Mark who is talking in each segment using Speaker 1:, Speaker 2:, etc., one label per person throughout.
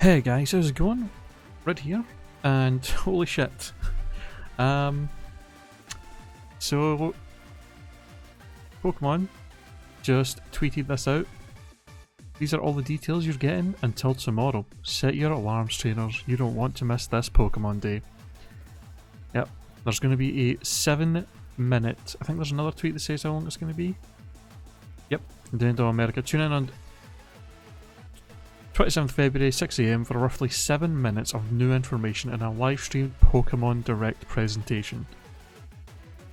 Speaker 1: Hey guys, how's it going? Red here, and holy shit. So Pokemon just tweeted this out. These are all the details you're getting until tomorrow. Set your alarms, trainers. You don't want to miss this Pokemon Day. Yep, there's going to be a 7-minute. I think there's another tweet that says how long it's going to be. Yep, Nintendo America. Tune in on 27th February, 6 AM for roughly 7 minutes of new information in a live streamed Pokemon Direct presentation.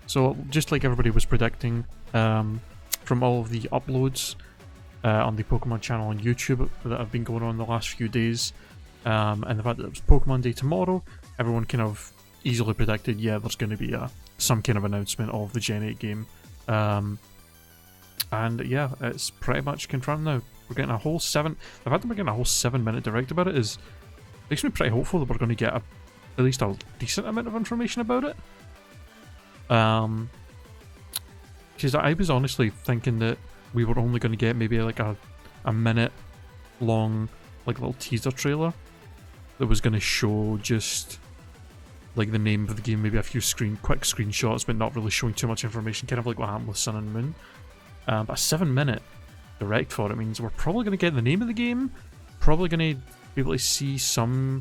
Speaker 1: So, just like everybody was predicting, from all of the uploads on the Pokemon channel on YouTube that have been going on the last few days, and the fact that it was Pokemon Day tomorrow, everyone kind of easily predicted, yeah, there's going to be some kind of announcement of the Gen 8 game. And yeah, it's pretty much confirmed now. We're getting a whole the fact that we're getting a whole 7-minute direct about it makes me pretty hopeful that we're going to get at least a decent amount of information about it. Because I was honestly thinking that we were only going to get maybe like a minute long like little teaser trailer that was going to show just like the name of the game, maybe a few quick screenshots, but not really showing too much information, kind of like what happened with Sun and Moon. But a 7-minute direct for it means we're probably going to get the name of the game, probably going to be able to see some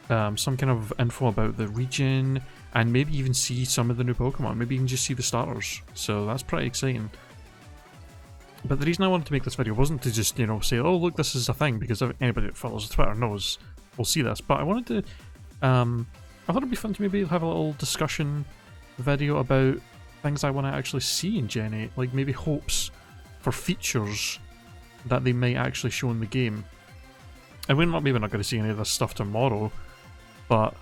Speaker 1: kind of info about the region, and maybe even see some of the new Pokemon, maybe even just see the starters. So that's pretty exciting. But the reason I wanted to make this video wasn't to just, say, oh look, this is a thing, because anybody that follows Twitter knows we'll see this. But I wanted to, I thought it'd be fun to maybe have a little discussion video about things I want to actually see in Gen 8, like maybe hopes for features that they might actually show in the game. And we're maybe not going to see any of this stuff tomorrow, but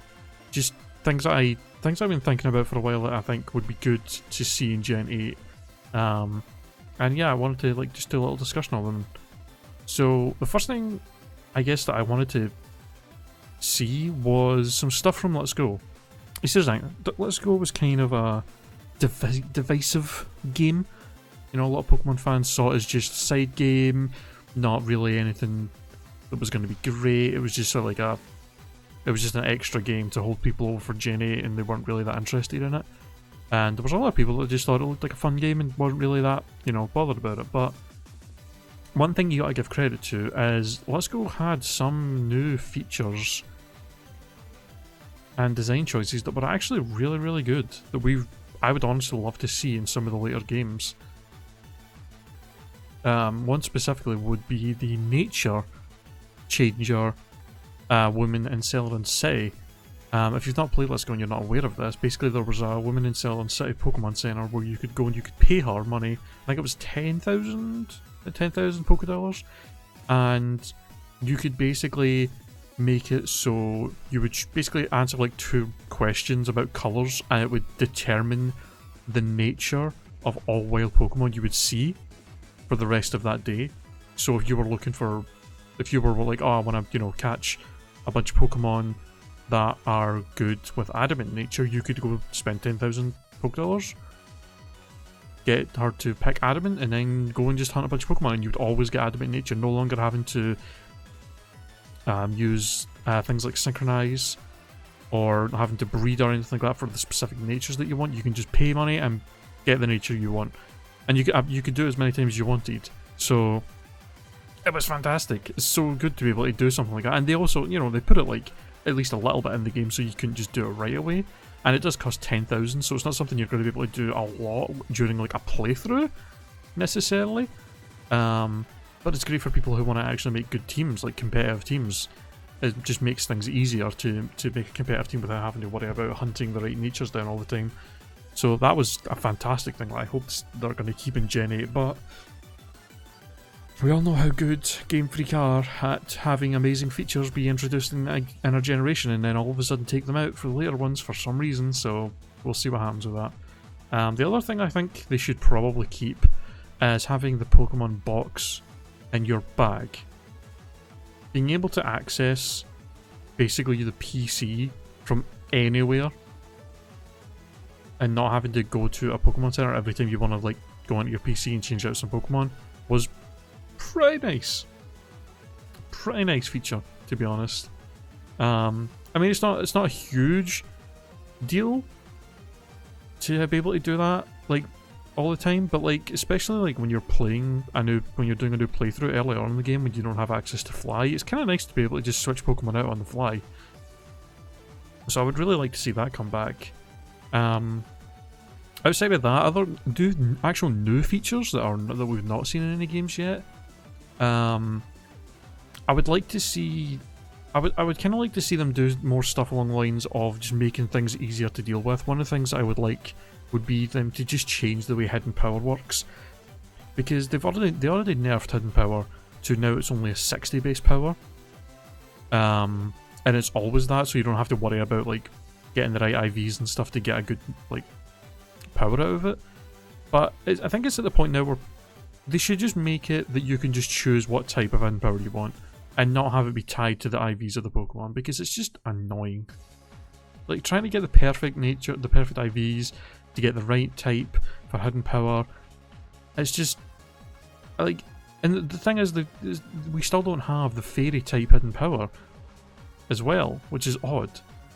Speaker 1: just things I've been thinking about for a while that I think would be good to see in Gen 8. And yeah, I wanted to just do a little discussion on them. So the first thing I guess that I wanted to see was some stuff from Let's Go. Let's Go was kind of a divisive game. A lot of Pokemon fans saw it as just a side game, not really anything that was going to be great. It was just sort of it was just an extra game to hold people over for Gen 8, and they weren't really that interested in it. And there was a lot of people that just thought it looked like a fun game and weren't really that, bothered about it. But one thing you gotta give credit to is Let's Go had some new features and design choices that were actually really, really good, that I would honestly love to see in some of the later games. One specifically would be the nature changer woman in Celadon City. If you've not played Let's Go and you're not aware of this, basically there was a woman in Celadon City Pokemon Center where you could go and you could pay her money. I think it was 10,000 Pokédollars, and you could basically make it so you would basically answer like 2 questions about colours, and it would determine the nature of all wild Pokemon you would see for the rest of that day. So if you were like, oh, I want to, catch a bunch of Pokemon that are good with adamant nature, you could go spend 10,000 Pokédollars, get her to pick adamant, and then go and just hunt a bunch of Pokemon, and you'd always get adamant nature, no longer having to use things like synchronize or having to breed or anything like that for the specific natures that you want. You can just pay money and get the nature you want, and you could do it as many times as you wanted. So it was fantastic. It's so good to be able to do something like that. And they also, they put it like at least a little bit in the game so you couldn't just do it right away. And it does cost 10,000, so it's not something you're going to be able to do a lot during like a playthrough necessarily. But it's great for people who want to actually make good teams, like competitive teams. It just makes things easier to make a competitive team without having to worry about hunting the right natures down all the time. So that was a fantastic thing that I hope they're going to keep in Gen 8, but we all know how good Game Freak are at having amazing features be introduced in a generation and then all of a sudden take them out for the later ones for some reason, so we'll see what happens with that. The other thing I think they should probably keep is having the Pokemon box in your bag. Being able to access basically the PC from anywhere and not having to go to a Pokemon Center every time you want to go onto your PC and change out some Pokemon was pretty nice. pretty nice feature, to be honest. I mean, it's not a huge deal to be able to do that like all the time, but like especially like when you're doing a new playthrough early on in the game when you don't have access to fly, it's kind of nice to be able to just switch Pokemon out on the fly. So I would really like to see that come back. Outside of that, do actual new features that we've not seen in any games yet. I would like to see. I would kind of like to see them do more stuff along the lines of just making things easier to deal with. One of the things I would like would be them to just change the way Hidden Power works, because they already nerfed Hidden Power to now it's only a 60 base power, and it's always that, so you don't have to worry about like getting the right IVs and stuff to get a good like power out of it. But I think it's at the point now where they should just make it that you can just choose what type of Hidden Power you want, and not have it be tied to the IVs of the Pokemon, because it's just annoying. Like trying to get the perfect IVs to get the right type for Hidden Power. It's just like, and the thing is we still don't have the Fairy type Hidden Power as well, which is odd.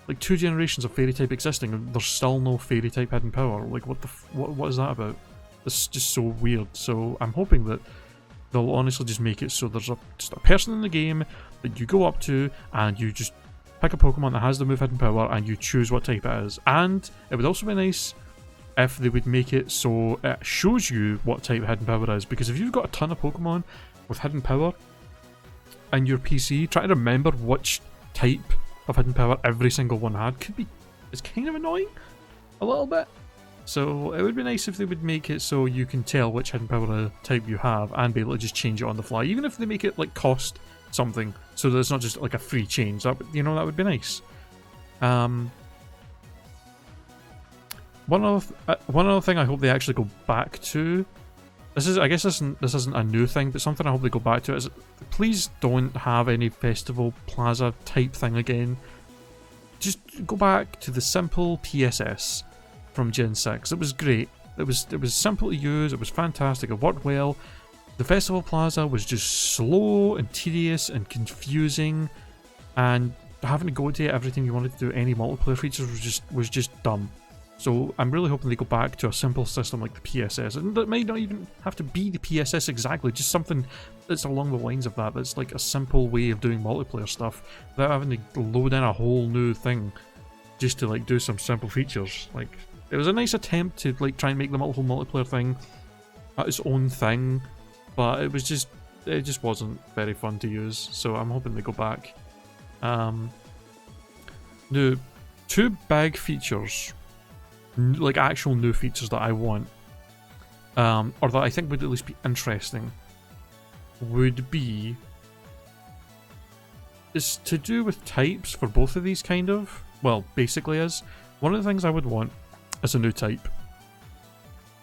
Speaker 1: Like 2 generations of Fairy type existing, and there's still no Fairy type Hidden Power. Like what is that about? It's just so weird. So I'm hoping that they'll honestly just make it so there's just a person in the game that you go up to and you just pick a Pokemon that has the move Hidden Power and you choose what type it is. And it would also be nice if they would make it so it shows you what type Hidden Power is, because if you've got a ton of Pokemon with Hidden Power and your PC, try to remember which type of Hidden Power every single one had it's kind of annoying a little bit. So it would be nice if they would make it so you can tell which Hidden Power type you have and be able to just change it on the fly, even if they make it like cost something, so that it's not just like a free change. That would be nice. One other thing I hope they actually go back to. I guess this isn't a new thing, but something I hope they go back to is please don't have any Festival Plaza type thing again. Just go back to the simple PSS from Gen 6. It was great. It was simple to use. It was fantastic. It worked well. The Festival Plaza was just slow and tedious and confusing, and having to go to every time you wanted to do any multiplayer features was just dumb. So I'm really hoping they go back to a simple system like the PSS, and that might not even have to be the PSS exactly, just something that's along the lines of that, that's like a simple way of doing multiplayer stuff without having to load in a whole new thing just to like do some simple features. Like, it was a nice attempt to like try and make the multiplayer thing its own thing, but it just wasn't very fun to use. So I'm hoping they go back. The 2 big features, like actual new features that I want, or that I think would at least be interesting, would be is to do with types for both of these kind of, well, basically is. One of the things I would want is a new type.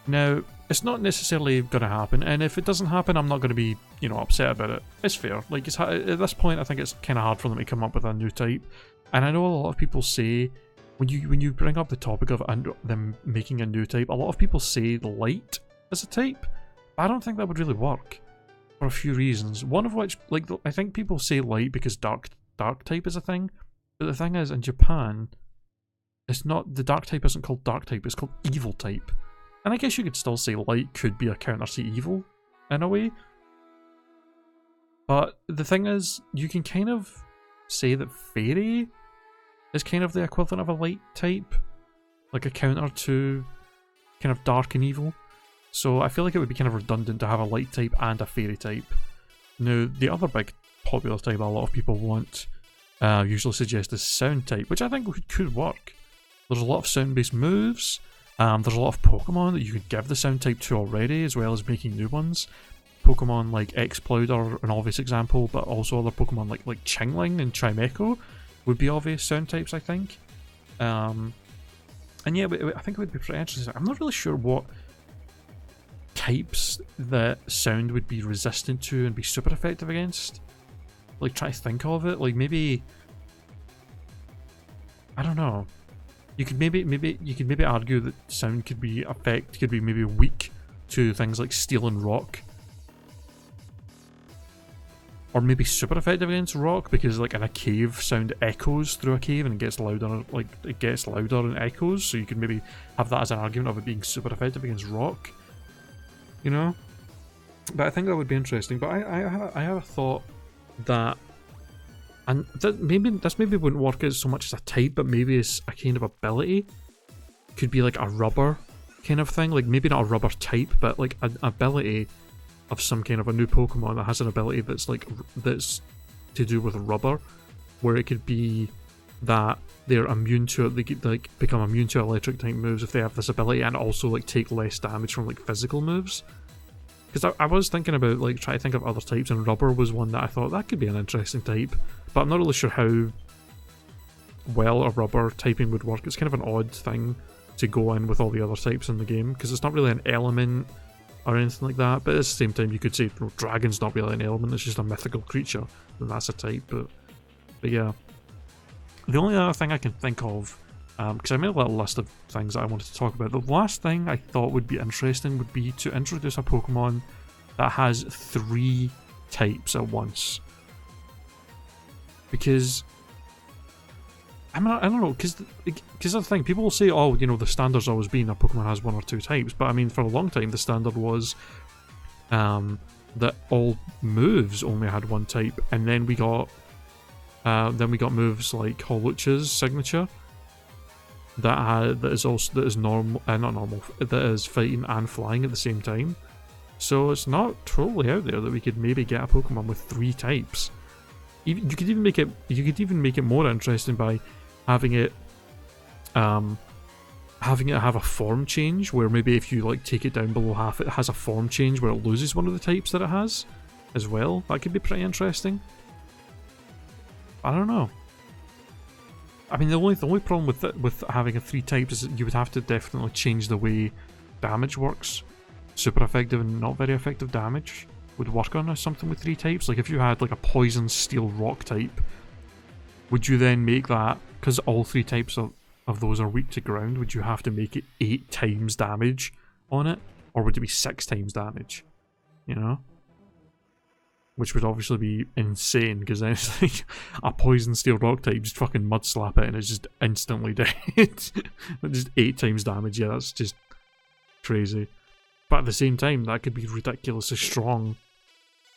Speaker 1: Now, it's not necessarily going to happen, and if it doesn't happen, I'm not going to be, upset about it. It's fair. Like, at this point, I think it's kind of hard for them to come up with a new type. And I know a lot of people say, when you bring up the topic of them making a new type, a lot of people say light as a type. I don't think that would really work for a few reasons. One of which, like, I think people say light because dark type is a thing. But the thing is, in Japan, it's not, the dark type isn't called dark type, it's called evil type. And I guess you could still say light could be a counter to evil, in a way. But the thing is, you can kind of say that fairy is kind of the equivalent of a light type, like a counter to kind of dark and evil. So I feel like it would be kind of redundant to have a light type and a fairy type. Now, the other big popular type a lot of people want, usually suggest is sound type, which I think could work. There's a lot of sound-based moves. There's a lot of Pokemon that you could give the sound type to already, as well as making new ones. Pokemon like Exploud are an obvious example, but also other Pokemon like Chingling and Chimecho would be obvious sound types, I think. And yeah, I think it would be pretty interesting. I'm not really sure what types that sound would be resistant to and be super effective against. Like, try to think of it. Like, maybe, I don't know. You could maybe argue that sound could be maybe weak to things like steel and rock, or maybe super effective against rock, because like in a cave, sound echoes through a cave and it gets louder, like it gets louder and echoes, so you could maybe have that as an argument of it being super effective against rock, you know? But I think that would be interesting. But I have a thought that, and that maybe wouldn't work as so much as a type, but maybe as a kind of ability. Could be like a rubber kind of thing, like maybe not a rubber type, but like an ability of some kind of a new Pokemon that has an ability that's like that's to do with rubber, where it could be that they're immune to it, they could like become immune to electric type moves if they have this ability, and also like take less damage from like physical moves. Because I was thinking about like trying to think of other types, and rubber was one that I thought that could be an interesting type, but I'm not really sure how well a rubber typing would work. It's kind of an odd thing to go in with all the other types in the game, because it's not really an element or anything like that, but at the same time you could say, well, dragon's not really an element, it's just a mythical creature, and that's a type. But yeah, the only other thing I can think of, because I made a little list of things that I wanted to talk about, the last thing I thought would be interesting would be to introduce a Pokemon that has 3 types at once. Because I don't know, because that's the thing, people will say, oh, you know, the standard's always been a Pokemon has 1 or 2 types, but I mean, for a long time the standard was that all moves only had 1 type, and then we got moves like Hawlucha's signature that is fighting and flying at the same time. So it's not totally out there that we could maybe get a Pokemon with 3 types. You could even make it more interesting by having it have a form change, where maybe if you like take it down below half, it has a form change where it loses one of the types that it has as well. That could be pretty interesting. I don't know. I mean, the only problem with having a 3 types is that you would have to definitely change the way damage works. Super effective and not very effective damage would work on something with 3 types. Like if you had like a poison, steel, rock type, would you then make that, because all 3 types of those are weak to ground, would you have to make it 8 times damage on it? Or would it be 6 times damage? You know? Which would obviously be insane, because then it's like a poison, steel, rock type, just fucking mud slap it and it's just instantly dead. Just 8 times damage, yeah, that's just crazy. But at the same time, that could be ridiculously strong,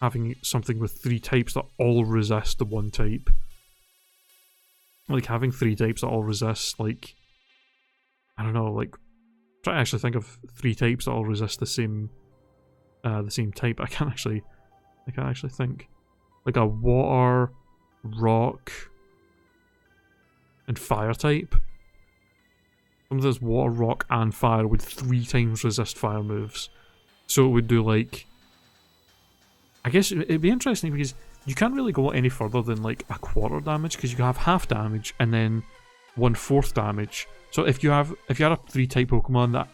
Speaker 1: having something with 3 types that all resist the 1 type. Like having 3 types that all resist, like, I don't know, like, try to actually think of 3 types that all resist the same type. I can't actually think. Like a water, rock, and fire type. Some of those water, rock, and fire would 3 times resist fire moves. So it would do like, I guess it'd be interesting because you can't really go any further than like a quarter damage, because you can have half damage and then 1/4 damage. So if you had a 3 type Pokemon that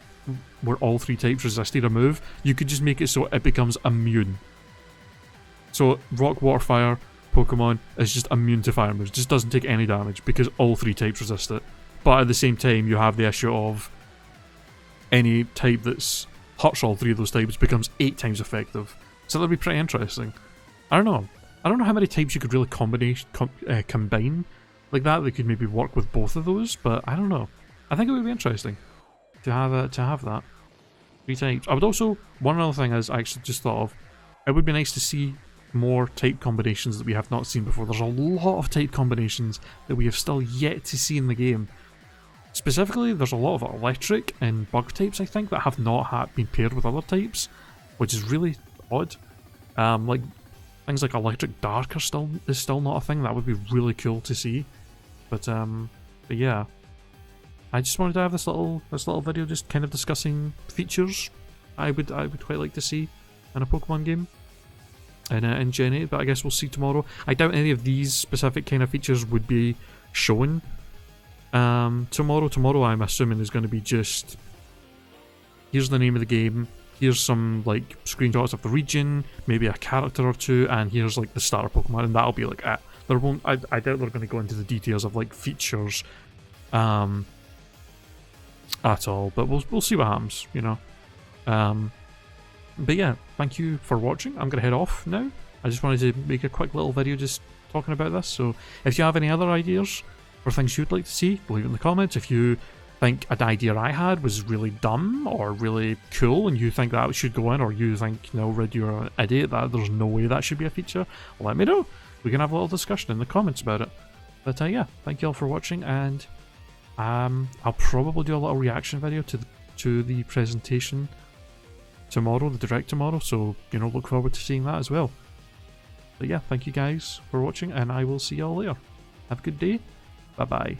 Speaker 1: where all 3 types resisted a move, you could just make it so it becomes immune. So rock, water, fire Pokemon is just immune to fire moves, just doesn't take any damage because all 3 types resist it. But at the same time, you have the issue of any type that's hurts all 3 of those types becomes 8 times effective. So that'd be pretty interesting. I don't know how many types you could really combine like that. They could maybe work with both of those, but I don't know. I think it would be interesting to have that 3 types. I would also, one other thing is I actually just thought of, it would be nice to see more type combinations that we have not seen before. There's a lot of type combinations that we have still yet to see in the game. Specifically, there's a lot of electric and bug types, I think, that have not been paired with other types, which is really odd. Like things like electric dark is still not a thing. That would be really cool to see. But yeah, I just wanted to have this little video just kind of discussing features I would quite like to see in a Pokemon game. In Gen 8, but I guess we'll see tomorrow. I doubt any of these specific kind of features would be shown tomorrow. Tomorrow, I'm assuming, is going to be just, here's the name of the game, here's some like screenshots of the region, maybe a character or 2, and here's like the starter Pokemon, and that'll be like it. There won't. I doubt they're going to go into the details of like features at all. But we'll see what happens, you know. But yeah, thank you for watching. I'm going to head off now. I just wanted to make a quick little video just talking about this. So if you have any other ideas or things you'd like to see, leave it in the comments. If you think an idea I had was really dumb or really cool and you think that should go in, or you think, no, Rid, you're an idiot, that there's no way that should be a feature, let me know. We can have a little discussion in the comments about it. But yeah, thank you all for watching, and I'll probably do a little reaction video to the presentation tomorrow, the direct tomorrow, so, you know, look forward to seeing that as well. But yeah, thank you guys for watching, and I will see y'all later. Have a good day. Bye bye.